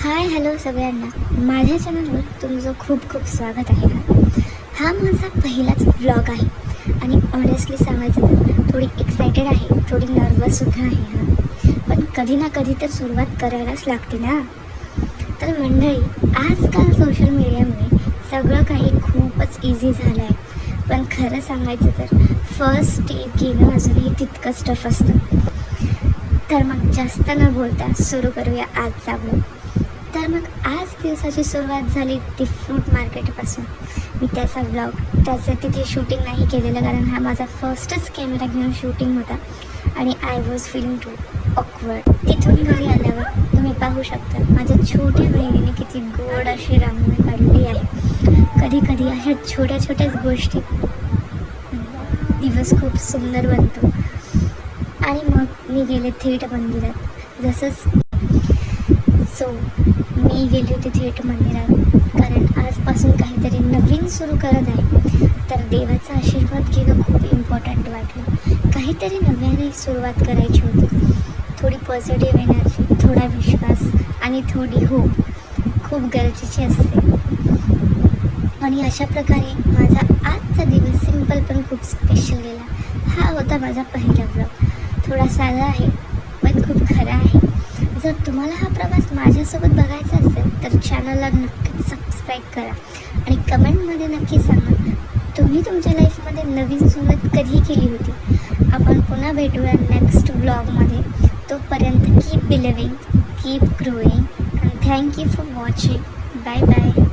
Hi hello सगळ्यांना, माझ्या चॅनलवर तुमचं खूप खूप स्वागत आहे. हा माझा पहिलाच व्लॉग आहे आणि ऑनेस्टली सांगायचं तर थोडी एक्सायटेड आहे, थोडी नर्वससुद्धा आहे. पण कधी ना कधी तर सुरुवात करायलाच लागते ना. तर मंडळी, आजकाल सोशल मीडियामुळे सगळं काही खूपच इझी झालं आहे. पण खरं सांगायचं तर फर्स्ट स्टेप घेणं अजूनही तितकंच टफ असतं. तर मग जास्त न बोलता सुरू करूया आजचा व्लॉग. तर मग आज दिवसाची सुरुवात झाली ती फ्रूट मार्केटपासून. मी त्याचा त्याचं तिथे शूटिंग नाही केलेलं, कारण हा माझा फर्स्टच कॅमेरा घेऊन शूटिंग होता आणि I was feeling too awkward. तिथून घरी आल्यावर तुम्ही पाहू शकता माझ्या छोट्या बहिणीने किती गोड अशी रांगोळी काढली आहे. कधी कधी अशा छोट्या छोट्याच गोष्टी दिवस खूप सुंदर बनतो. आणि मग मी गेले थेट मंदिरात. मी गेली होती थेट मंदिरात, कारण आजपासून काहीतरी नवीन सुरू करत आहे. तर देवाचा आशीर्वाद घेणं खूप इम्पॉर्टंट वाटलं. काहीतरी नव्याने सुरुवात करायची होती. थोडी पॉझिटिव्ह एनर्जी, थोडा विश्वास आणि थोडी होप खूप गरजेची असते. आणि अशा प्रकारे माझा आजचा दिवस सिंपल पण खूप स्पेशल गेला. हा होता माझा पहिला ब्लॉग. थोडा साधा आहे पण खूप खरा आहे. जर तुम्हाला हा प्रवास माझ्यासोबत बघायचा असेल तर चॅनलला नक्कीच सबस्क्राईब करा आणि कमेंटमध्ये नक्की सांगा तुम्ही तुमच्या लाईफमध्ये नवीन सुरुवात कधी केली होती. आपण पुन्हा भेटूया नेक्स्ट ब्लॉगमध्ये. तोपर्यंत keep believing, keep growing and thank you for watching. Bye bye.